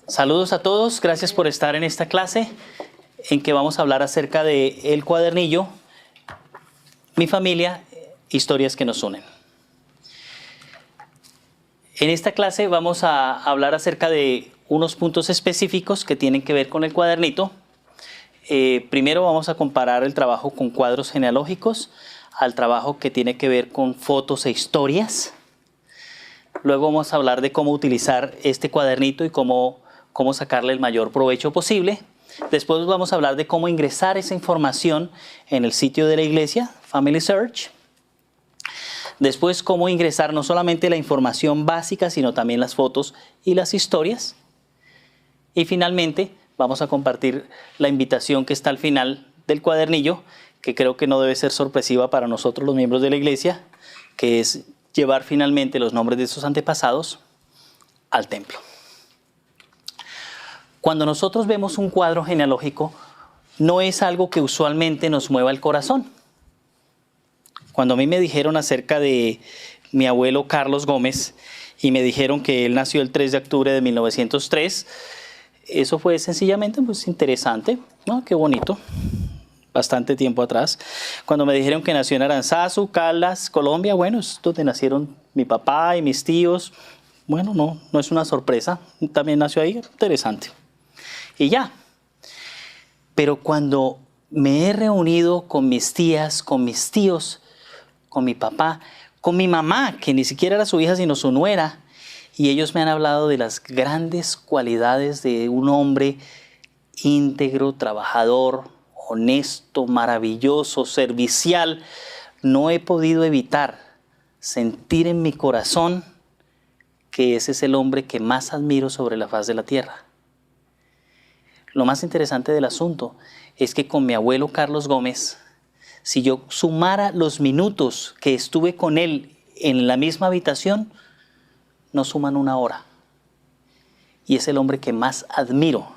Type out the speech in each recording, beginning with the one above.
Saludos a todos, gracias por estar en esta clase en que vamos a hablar acerca de el cuadernillo, mi familia, historias que nos unen. En esta clase vamos a hablar acerca de unos puntos específicos que tienen que ver con el cuadernito. Primero vamos a comparar el trabajo con cuadros genealógicos al trabajo que tiene que ver con fotos e historias. Luego vamos a hablar de cómo utilizar este cuadernito y cómo sacarle el mayor provecho posible. Después vamos a hablar de cómo ingresar esa información en el sitio de la iglesia, Family Search. Después, cómo ingresar no solamente la información básica, sino también las fotos y las historias. Y finalmente, vamos a compartir la invitación que está al final del cuadernillo, que creo que no debe ser sorpresiva para nosotros los miembros de la iglesia, que es llevar finalmente los nombres de sus antepasados al templo. Cuando nosotros vemos un cuadro genealógico, no es algo que usualmente nos mueva el corazón. Cuando a mí me dijeron acerca de mi abuelo Carlos Gómez y me dijeron que él nació el 3 de octubre de 1903, eso fue sencillamente pues, interesante, ¿no? Qué bonito, bastante tiempo atrás. Cuando me dijeron que nació en Aranzazu, Caldas, Colombia, bueno, es donde nacieron mi papá y mis tíos. Bueno, no es una sorpresa, también nació ahí, interesante. Y ya. Pero cuando me he reunido con mis tías, con mis tíos, con mi papá, con mi mamá, que ni siquiera era su hija sino su nuera, y ellos me han hablado de las grandes cualidades de un hombre íntegro, trabajador, honesto, maravilloso, servicial, no he podido evitar sentir en mi corazón que ese es el hombre que más admiro sobre la faz de la tierra. Lo más interesante del asunto es que con mi abuelo Carlos Gómez, si yo sumara los minutos que estuve con él en la misma habitación, no suman una hora. Y es el hombre que más admiro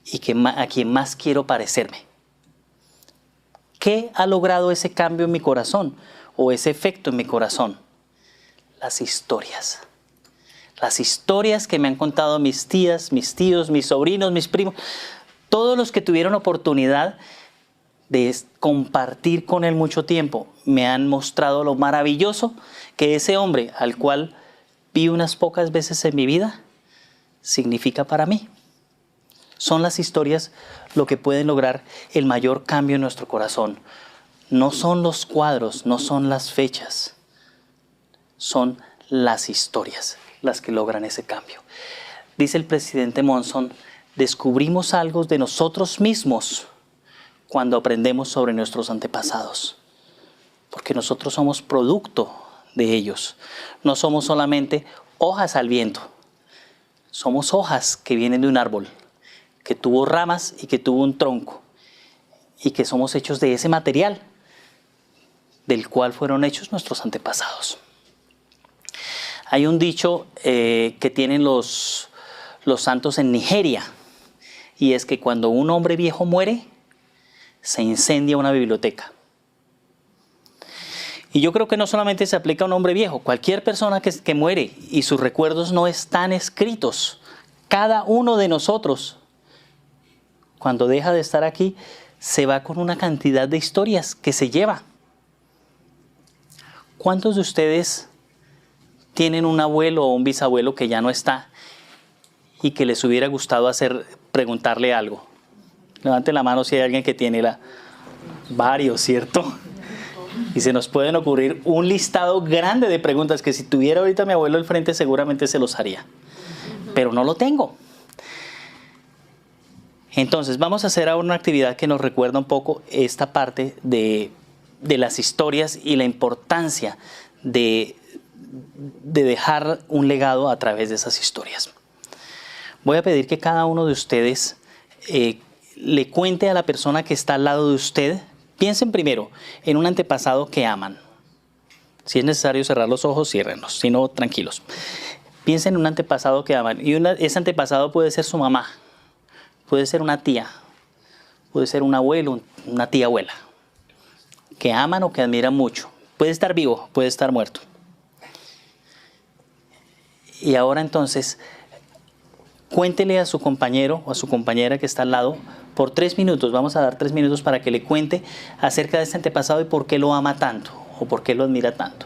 y a quien más quiero parecerme. ¿Qué ha logrado ese cambio en mi corazón o ese efecto en mi corazón? Las historias. Las historias que me han contado mis tías, mis tíos, mis sobrinos, mis primos, todos los que tuvieron oportunidad de compartir con él mucho tiempo, me han mostrado lo maravilloso que ese hombre, al cual vi unas pocas veces en mi vida, significa para mí. Son las historias lo que pueden lograr el mayor cambio en nuestro corazón. No son los cuadros, no son las fechas, son las historias las que logran ese cambio. Dice el presidente Monson, descubrimos algo de nosotros mismos cuando aprendemos sobre nuestros antepasados, porque nosotros somos producto de ellos. No somos solamente hojas al viento, somos hojas que vienen de un árbol, que tuvo ramas y que tuvo un tronco, y que somos hechos de ese material del cual fueron hechos nuestros antepasados. Hay un dicho que tienen los santos en Nigeria, y es que cuando un hombre viejo muere, se incendia una biblioteca. Y yo creo que no solamente se aplica a un hombre viejo, cualquier persona que muere y sus recuerdos no están escritos, cada uno de nosotros, cuando deja de estar aquí, se va con una cantidad de historias que se lleva. ¿Cuántos de ustedes tienen un abuelo o un bisabuelo que ya no está y que les hubiera gustado preguntarle algo? Levante la mano si hay alguien que tiene varios, ¿cierto? Y se nos pueden ocurrir un listado grande de preguntas que si tuviera ahorita mi abuelo al frente seguramente se los haría. Pero no lo tengo. Entonces vamos a hacer ahora una actividad que nos recuerda un poco esta parte de las historias y la importancia de dejar un legado a través de esas historias. Voy a pedir que cada uno de ustedes le cuente a la persona que está al lado de usted. Piensen primero en un antepasado que aman. Si es necesario cerrar los ojos, ciérrenlos, si no, tranquilos. Piensen en un antepasado que aman. Y ese antepasado puede ser su mamá, puede ser una tía, puede ser un abuelo, una tía abuela, que aman o que admiran mucho. Puede estar vivo, puede estar muerto. Y ahora entonces, cuéntele a su compañero o a su compañera que está al lado por 3 minutos. Vamos a dar 3 minutos para que le cuente acerca de este antepasado y por qué lo ama tanto o por qué lo admira tanto.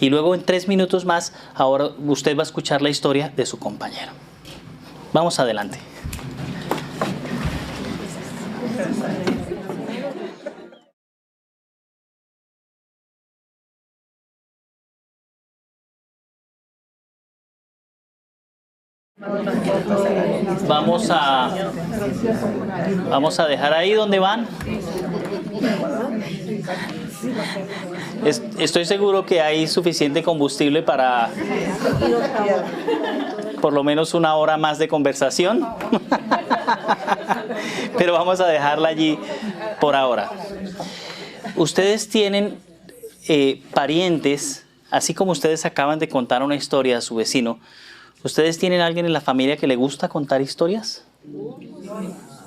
Y luego en 3 minutos más, ahora usted va a escuchar la historia de su compañero. Vamos adelante. Vamos a dejar ahí donde van. Estoy seguro que hay suficiente combustible para por lo menos 1 hora más de conversación. Pero vamos a dejarla allí por ahora. Ustedes tienen parientes, así como ustedes acaban de contar una historia a su vecino. ¿Ustedes tienen alguien en la familia que le gusta contar historias?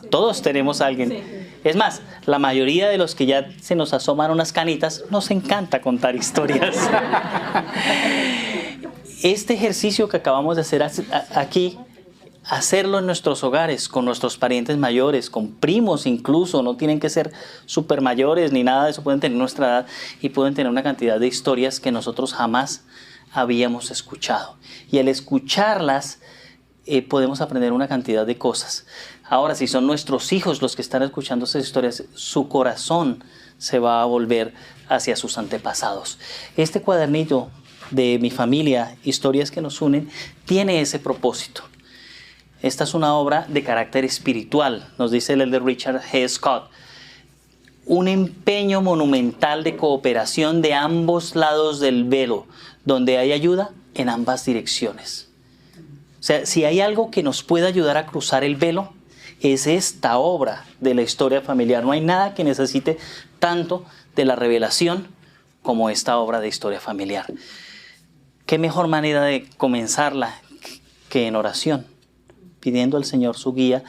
Todos tenemos a alguien. Es más, la mayoría de los que ya se nos asoman unas canitas, nos encanta contar historias. Este ejercicio que acabamos de hacer aquí, hacerlo en nuestros hogares, con nuestros parientes mayores, con primos incluso, no tienen que ser súper mayores ni nada de eso, pueden tener nuestra edad y pueden tener una cantidad de historias que nosotros jamás habíamos escuchado. Y al escucharlas podemos aprender una cantidad de cosas. Ahora, si son nuestros hijos los que están escuchando esas historias, su corazón se va a volver hacia sus antepasados. Este cuadernillo de mi familia, Historias que nos unen, tiene ese propósito. Esta es una obra de carácter espiritual, nos dice el elder Richard G. Scott. Un empeño monumental de cooperación de ambos lados del velo, donde hay ayuda en ambas direcciones. O sea, si hay algo que nos pueda ayudar a cruzar el velo, es esta obra de la historia familiar. No hay nada que necesite tanto de la revelación como esta obra de historia familiar. ¿Qué mejor manera de comenzarla que en oración? Pidiendo al Señor su guía.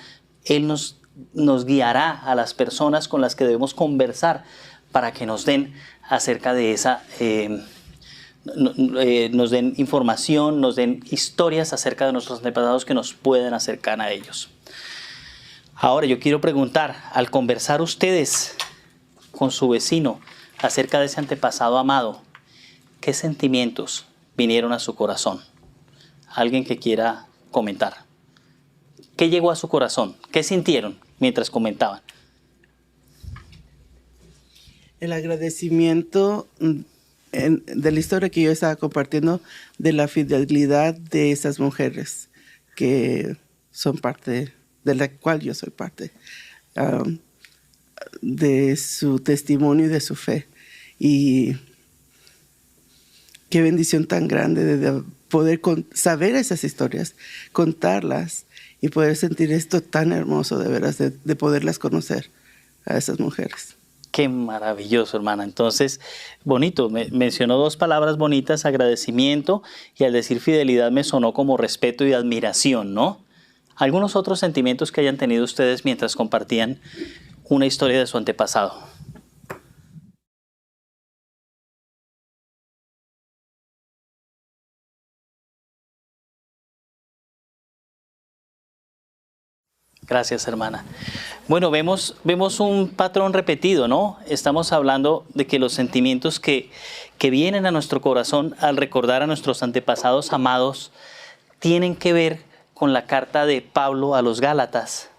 Él nos guiará a las personas con las que debemos conversar para que nos den acerca de esa, nos den información, nos den historias acerca de nuestros antepasados que nos pueden acercar a ellos. Ahora yo quiero preguntar, al conversar ustedes con su vecino acerca de ese antepasado amado, ¿qué sentimientos vinieron a su corazón? ¿Alguien que quiera comentar? ¿Qué llegó a su corazón? ¿Qué sintieron mientras comentaban? El agradecimiento de la historia que yo estaba compartiendo, de la fidelidad de esas mujeres que son parte, de la cual yo soy parte, de su testimonio y de su fe. Y qué bendición tan grande de poder saber esas historias, contarlas y poder sentir esto tan hermoso de veras, de poderlas conocer a esas mujeres. Qué maravilloso, hermana. Entonces, bonito. Mencionó 2 palabras bonitas, agradecimiento, y al decir fidelidad me sonó como respeto y admiración, ¿no? ¿Algunos otros sentimientos que hayan tenido ustedes mientras compartían una historia de su antepasado? Gracias, hermana. Bueno, vemos un patrón repetido, ¿no? Estamos hablando de que los sentimientos que vienen a nuestro corazón al recordar a nuestros antepasados amados tienen que ver con la carta de Pablo a los Gálatas,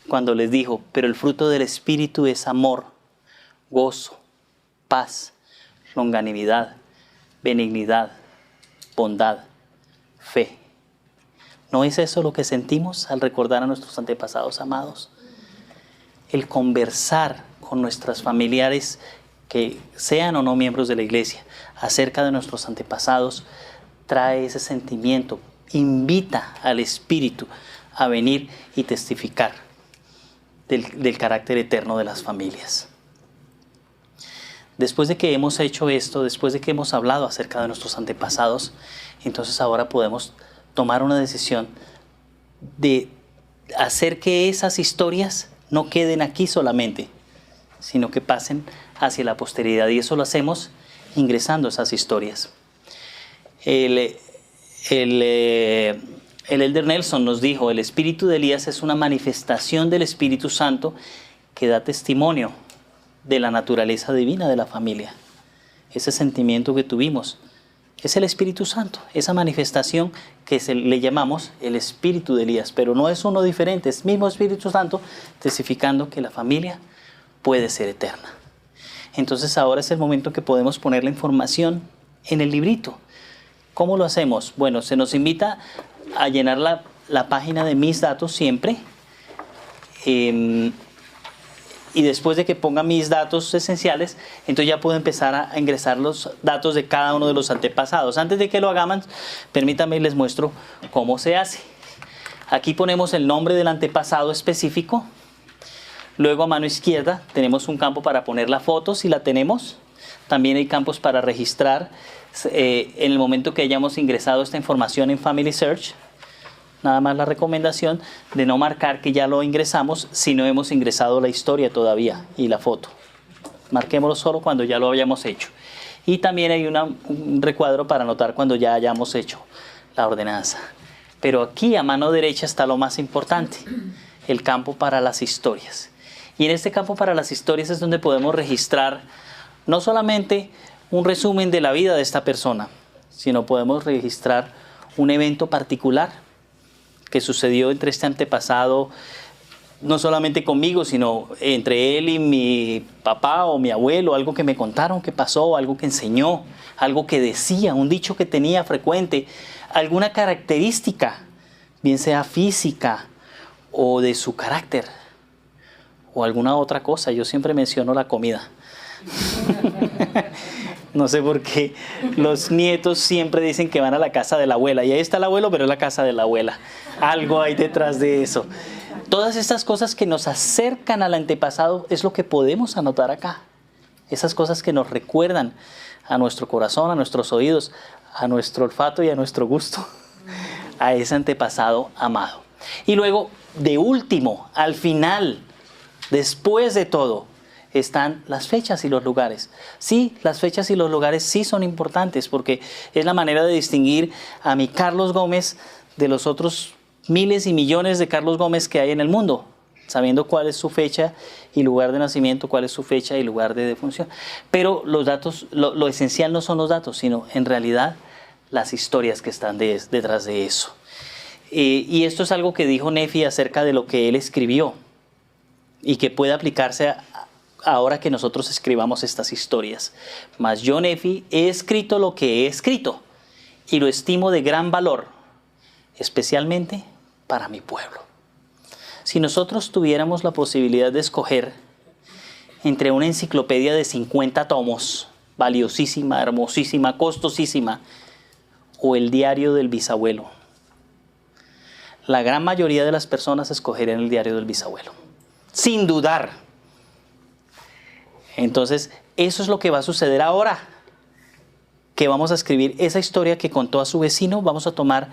cuando les dijo, pero el fruto del Espíritu es amor, gozo, paz, longanimidad, benignidad, bondad, fe. ¿No es eso lo que sentimos al recordar a nuestros antepasados amados? El conversar con nuestros familiares, que sean o no miembros de la iglesia, acerca de nuestros antepasados, trae ese sentimiento, invita al Espíritu a venir y testificar del carácter eterno de las familias. Después de que hemos hecho esto, después de que hemos hablado acerca de nuestros antepasados, entonces ahora podemos tomar una decisión de hacer que esas historias no queden aquí solamente, sino que pasen hacia la posteridad. Y eso lo hacemos ingresando esas historias. El el elder Nelson nos dijo, el espíritu de Elías es una manifestación del Espíritu Santo que da testimonio de la naturaleza divina de la familia. Ese sentimiento que tuvimos es el Espíritu Santo, esa manifestación que le llamamos el espíritu de Elías, pero no es uno diferente, es el mismo Espíritu Santo testificando que la familia puede ser eterna. Entonces ahora es el momento que podemos poner la información en el librito. ¿Cómo lo hacemos? Bueno, se nos invita a llenar la página de mis datos siempre. Y después de que ponga mis datos esenciales, entonces ya puedo empezar a ingresar los datos de cada uno de los antepasados. Antes de que lo hagamos, permítanme y les muestro cómo se hace. Aquí ponemos el nombre del antepasado específico. Luego a mano izquierda tenemos un campo para poner la foto, si la tenemos. También hay campos para registrar en el momento que hayamos ingresado esta información en Family Search. Nada más la recomendación de no marcar que ya lo ingresamos si no hemos ingresado la historia todavía y la foto. Marquémoslo solo cuando ya lo hayamos hecho. Y también hay un recuadro para anotar cuando ya hayamos hecho la ordenanza. Pero aquí a mano derecha está lo más importante, el campo para las historias. Y en este campo para las historias es donde podemos registrar no solamente un resumen de la vida de esta persona, sino podemos registrar un evento particular que sucedió entre este antepasado, no solamente conmigo, sino entre él y mi papá o mi abuelo, algo que me contaron que pasó, algo que enseñó, algo que decía, un dicho que tenía frecuente, alguna característica, bien sea física o de su carácter, o alguna otra cosa. Yo siempre menciono la comida. No sé por qué los nietos siempre dicen que van a la casa de la abuela. Y ahí está el abuelo, pero es la casa de la abuela. Algo hay detrás de eso. Todas estas cosas que nos acercan al antepasado es lo que podemos anotar acá. Esas cosas que nos recuerdan a nuestro corazón, a nuestros oídos, a nuestro olfato y a nuestro gusto, a ese antepasado amado. Y luego, de último, al final, después de todo, están las fechas y los lugares. Sí, las fechas y los lugares sí son importantes porque es la manera de distinguir a mi Carlos Gómez de los otros miles y millones de Carlos Gómez que hay en el mundo, sabiendo cuál es su fecha y lugar de nacimiento, cuál es su fecha y lugar de defunción. Pero los datos, lo esencial no son los datos, sino en realidad las historias que están detrás de eso. Y esto es algo que dijo Nefi acerca de lo que él escribió y que puede aplicarse ahora que nosotros escribamos estas historias. Mas yo, Nefi, he escrito lo que he escrito y lo estimo de gran valor, especialmente para mi pueblo. Si nosotros tuviéramos la posibilidad de escoger entre una enciclopedia de 50 tomos, valiosísima, hermosísima, costosísima, o el diario del bisabuelo, la gran mayoría de las personas escogerían el diario del bisabuelo, sin dudar. Entonces, eso es lo que va a suceder ahora, que vamos a escribir esa historia que contó a su vecino. Vamos a tomar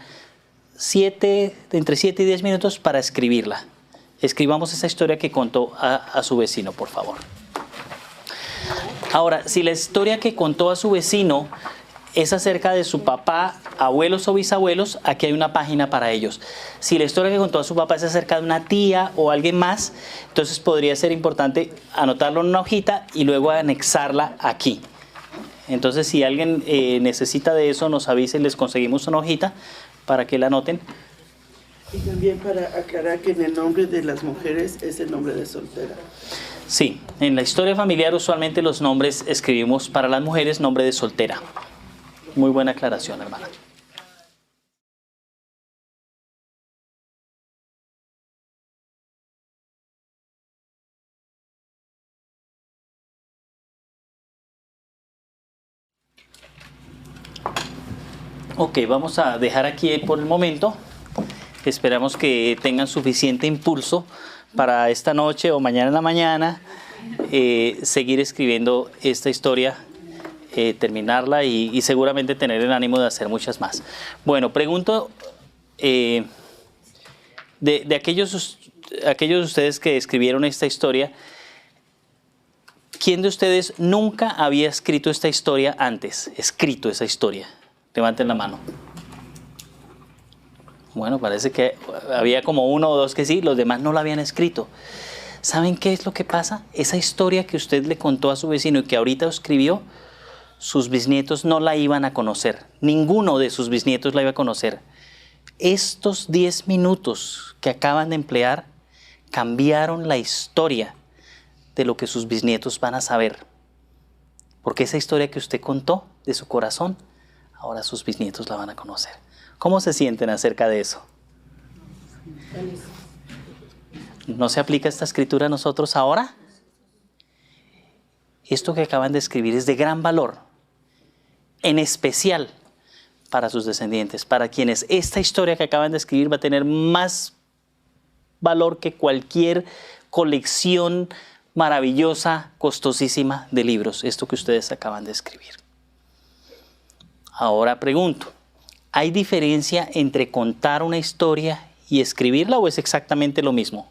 entre 7 y 10 minutos para escribirla. Escribamos esa historia que contó a su vecino, por favor. Ahora, si la historia que contó a su vecino es acerca de su papá, abuelos o bisabuelos, aquí hay una página para ellos. Si la historia que contó a su papá es acerca de una tía o alguien más, entonces podría ser importante anotarlo en una hojita y luego anexarla aquí. Entonces, si alguien necesita de eso, nos avise y les conseguimos una hojita para que la anoten. Y también para aclarar que en el nombre de las mujeres es el nombre de soltera. Sí, en la historia familiar usualmente los nombres escribimos para las mujeres nombre de soltera. Muy buena aclaración, hermana. Ok, vamos a dejar aquí por el momento. Esperamos que tengan suficiente impulso para esta noche o mañana en la mañana seguir escribiendo esta historia, terminarla y seguramente tener el ánimo de hacer muchas más. Bueno, pregunto de aquellos de ustedes que escribieron esta historia, ¿quién de ustedes nunca había escrito esta historia antes? Escrito esa historia. Levanten la mano. Bueno, parece que había como uno o dos que sí, los demás no la habían escrito. ¿Saben qué es lo que pasa? Esa historia que usted le contó a su vecino y que ahorita escribió, sus bisnietos no la iban a conocer. Ninguno de sus bisnietos la iba a conocer. Estos 10 minutos que acaban de emplear cambiaron la historia de lo que sus bisnietos van a saber. Porque esa historia que usted contó de su corazón, ahora sus bisnietos la van a conocer. ¿Cómo se sienten acerca de eso? ¿No se aplica esta escritura a nosotros ahora? Esto que acaban de escribir es de gran valor, en especial para sus descendientes, para quienes esta historia que acaban de escribir va a tener más valor que cualquier colección maravillosa, costosísima de libros, esto que ustedes acaban de escribir. Ahora pregunto, ¿hay diferencia entre contar una historia y escribirla o es exactamente lo mismo?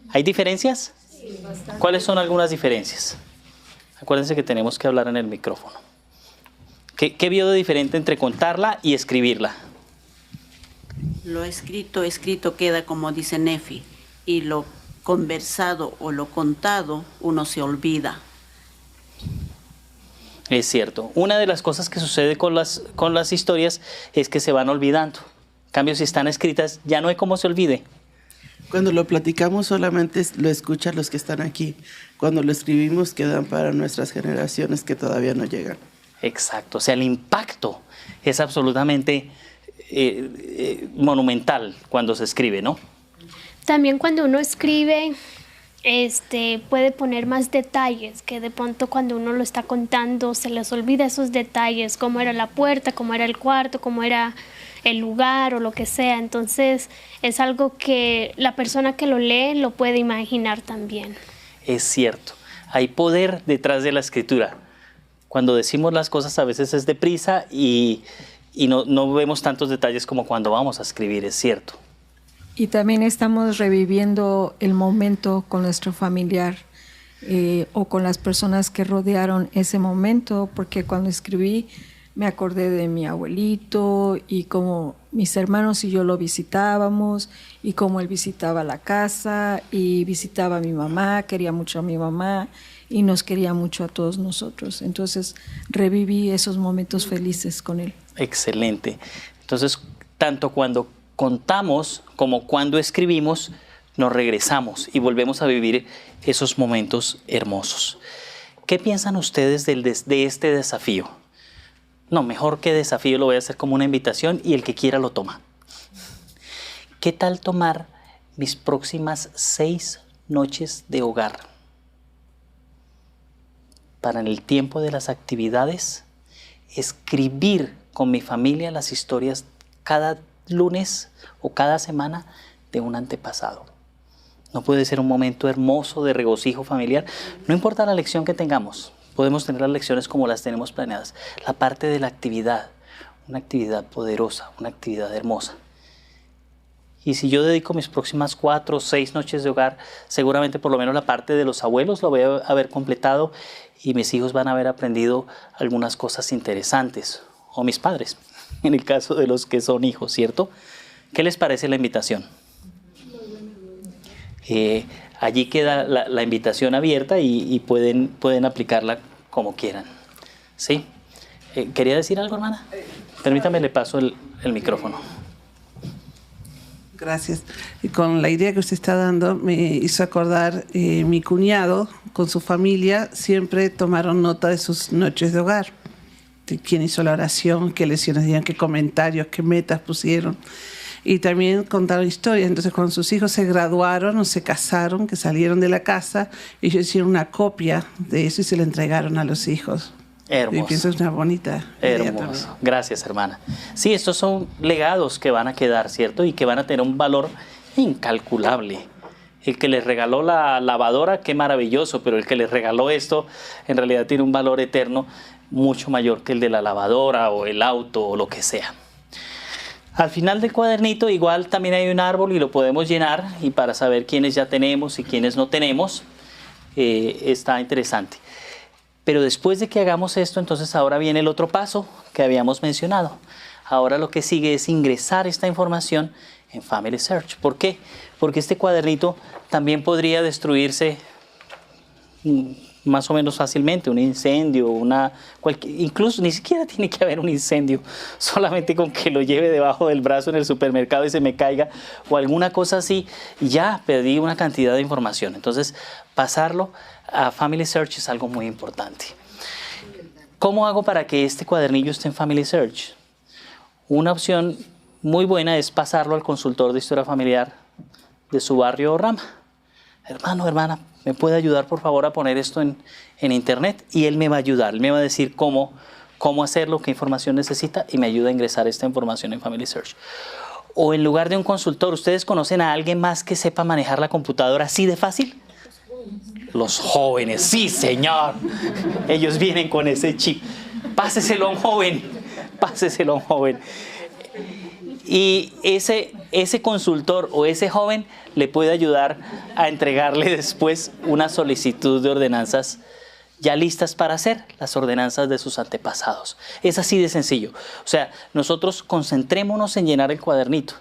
¿Hay diferencias? Sí, bastante. ¿Cuáles son algunas diferencias? Acuérdense que tenemos que hablar en el micrófono. ¿Qué vio de diferente entre contarla y escribirla? Lo escrito queda como dice Nefi, y lo conversado o lo contado uno se olvida. Es cierto. Una de las cosas que sucede con las historias es que se van olvidando. En cambio, si están escritas, ya no hay cómo se olvide. Cuando lo platicamos solamente lo escuchan los que están aquí. Cuando lo escribimos quedan para nuestras generaciones que todavía no llegan. Exacto. O sea, el impacto es absolutamente monumental cuando se escribe, ¿no? También cuando uno escribe, puede poner más detalles, que de pronto cuando uno lo está contando se les olvida esos detalles, cómo era la puerta, cómo era el cuarto, cómo era el lugar o lo que sea. Entonces es algo que la persona que lo lee lo puede imaginar también. Es cierto, hay poder detrás de la escritura. Cuando decimos las cosas a veces es deprisa y no vemos tantos detalles como cuando vamos a escribir, es cierto. Y también estamos reviviendo el momento con nuestro familiar o con las personas que rodearon ese momento, porque cuando escribí me acordé de mi abuelito y cómo mis hermanos y yo lo visitábamos y cómo él visitaba la casa y visitaba a mi mamá, quería mucho a mi mamá y nos quería mucho a todos nosotros. Entonces reviví esos momentos felices con él. Excelente. Entonces, tanto cuando contamos como cuando escribimos, nos regresamos y volvemos a vivir esos momentos hermosos. ¿Qué piensan ustedes de este desafío? No, mejor que desafío lo voy a hacer como una invitación y el que quiera lo toma. ¿Qué tal tomar mis próximas 6 noches de hogar para en el tiempo de las actividades escribir con mi familia las historias cada lunes o cada semana de un antepasado? No puede ser un momento hermoso de regocijo familiar. No importa la lección que tengamos, podemos tener las lecciones como las tenemos planeadas. La parte de la actividad, una actividad poderosa, una actividad hermosa. Y si yo dedico mis próximas 4 o 6 noches de hogar, seguramente por lo menos la parte de los abuelos lo voy a haber completado y mis hijos van a haber aprendido algunas cosas interesantes, o mis padres, en el caso de los que son hijos, ¿cierto? ¿Qué les parece la invitación? Allí queda la invitación abierta y pueden aplicarla como quieran. ¿Sí? ¿Quería decir algo, hermana? Permítame, le paso el micrófono. Gracias. Y con la idea que usted está dando, me hizo acordar mi cuñado con su familia, siempre tomaron nota de sus noches de hogar. De quién hizo la oración, qué lecciones dieron, qué comentarios, qué metas pusieron. Y también contaron historias. Entonces, cuando sus hijos se graduaron o se casaron, que salieron de la casa, ellos hicieron una copia de eso y se la entregaron a los hijos. Hermoso. Y pienso es una bonita idea también. Gracias, hermana. Sí, estos son legados que van a quedar, ¿cierto? Y que van a tener un valor incalculable. El que les regaló la lavadora, qué maravilloso, pero el que les regaló esto, en realidad tiene un valor eterno mucho mayor que el de la lavadora o el auto o lo que sea. Al final del cuadernito igual también hay un árbol y lo podemos llenar, y para saber quiénes ya tenemos y quiénes no tenemos, está interesante. Pero después de que hagamos esto, entonces ahora viene el otro paso que habíamos mencionado. Ahora lo que sigue es ingresar esta información en Family Search. ¿Por qué? Porque este cuadernito también podría destruirse más o menos fácilmente, un incendio, incluso ni siquiera tiene que haber un incendio, solamente con que lo lleve debajo del brazo en el supermercado y se me caiga o alguna cosa así, ya perdí una cantidad de información. Entonces, pasarlo a Family Search es algo muy importante. ¿Cómo hago para que este cuadernillo esté en Family Search? Una opción muy buena es pasarlo al consultor de historia familiar de su barrio o rama. Hermano, hermana, ¿me puede ayudar por favor a poner esto en internet? Y él me va a ayudar, él me va a decir cómo hacerlo, qué información necesita y me ayuda a ingresar esta información en Family Search. O en lugar de un consultor, ¿ustedes conocen a alguien más que sepa manejar la computadora así de fácil? Los jóvenes, sí señor, ellos vienen con ese chip. Páseselo a un joven, páseselo a un joven. Y ese consultor o ese joven le puede ayudar a entregarle después una solicitud de ordenanzas ya listas para hacer, las ordenanzas de sus antepasados. Es así de sencillo. O sea, nosotros concentrémonos en llenar el cuadernito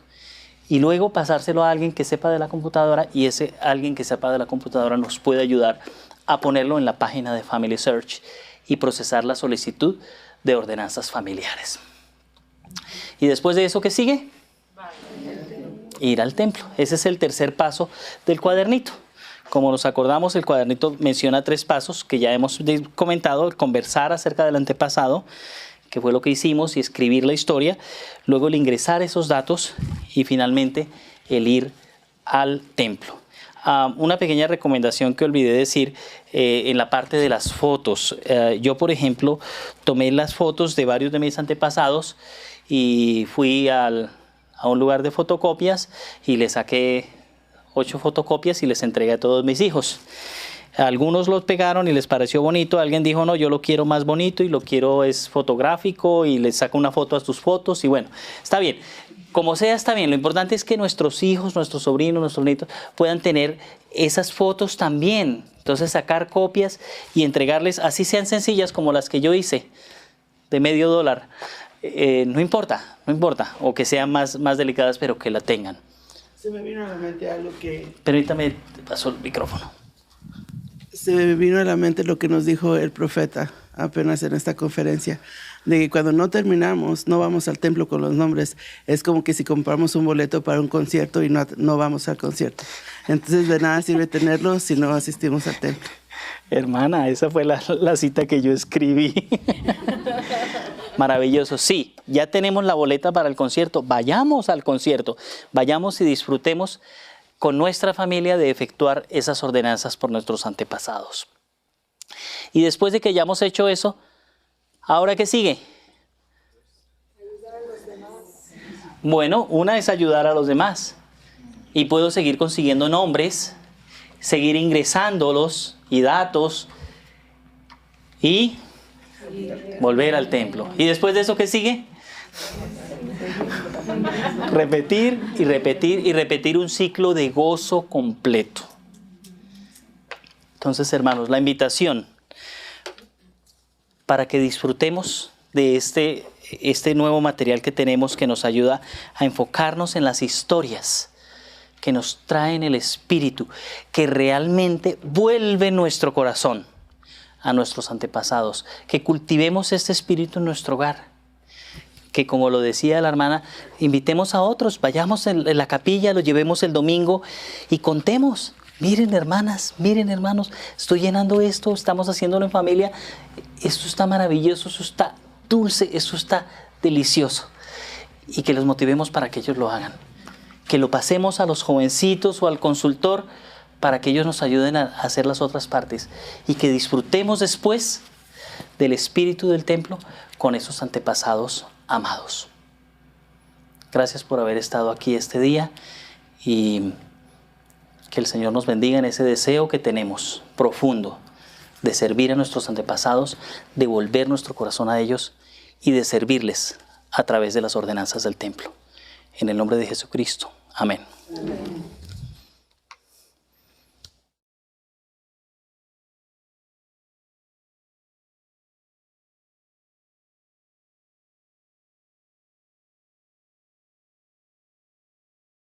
y luego pasárselo a alguien que sepa de la computadora, y ese alguien que sepa de la computadora nos puede ayudar a ponerlo en la página de Family Search y procesar la solicitud de ordenanzas familiares. Y después de eso, ¿qué sigue? Ir al templo. Ese es el tercer paso del cuadernito. Como nos acordamos, el cuadernito menciona 3 pasos que ya hemos comentado: el conversar acerca del antepasado, que fue lo que hicimos, y escribir la historia, luego el ingresar esos datos y finalmente el ir al templo. Una pequeña recomendación que olvidé decir en la parte de las fotos. Yo, por ejemplo, tomé las fotos de varios de mis antepasados y fui a un lugar de fotocopias y le saqué 8 fotocopias y les entregué a todos mis hijos. Algunos los pegaron y les pareció bonito. Alguien dijo, no, yo lo quiero más bonito y lo quiero es fotográfico, y les saco una foto a tus fotos. Y bueno, está bien. Como sea, está bien. Lo importante es que nuestros hijos, nuestros sobrinos, nuestros nietos puedan tener esas fotos también. Entonces, sacar copias y entregarles, así sean sencillas como las que yo hice, de $50. No importa. O que sean más delicadas, pero que la tengan. Se me vino a la mente algo que... Permítame, te paso el micrófono. Se me vino a la mente lo que nos dijo el profeta apenas en esta conferencia, de que cuando no terminamos, no vamos al templo con los nombres. Es como que si compramos un boleto para un concierto y no vamos al concierto. Entonces de nada sirve tenerlo si no asistimos al templo. Hermana, esa fue la cita que yo escribí. Maravilloso. Sí, ya tenemos la boleta para el concierto. Vayamos al concierto. Vayamos y disfrutemos con nuestra familia de efectuar esas ordenanzas por nuestros antepasados. Y después de que hayamos hecho eso, ¿ahora qué sigue? Ayudar a los demás. Bueno, una es ayudar a los demás. Y puedo seguir consiguiendo nombres, seguir ingresándolos y datos y volver al templo. ¿Y después de eso qué sigue? Repetir y repetir y repetir un ciclo de gozo completo. Entonces, hermanos, la invitación para que disfrutemos de este nuevo material que tenemos, que nos ayuda a enfocarnos en las historias que nos traen el Espíritu, que realmente vuelve nuestro corazón a nuestros antepasados, que cultivemos este espíritu en nuestro hogar, que, como lo decía la hermana, invitemos a otros, vayamos en la capilla, lo llevemos el domingo y contemos. Miren, hermanas, miren, hermanos, estoy llenando esto, estamos haciéndolo en familia, esto está maravilloso, esto está dulce, esto está delicioso. Y que los motivemos para que ellos lo hagan. Que lo pasemos a los jovencitos o al consultor para que ellos nos ayuden a hacer las otras partes. Y que disfrutemos después del espíritu del templo con esos antepasados amados. Gracias por haber estado aquí este día y que el Señor nos bendiga en ese deseo que tenemos profundo de servir a nuestros antepasados, de volver nuestro corazón a ellos y de servirles a través de las ordenanzas del templo. En el nombre de Jesucristo. Amén. Amén.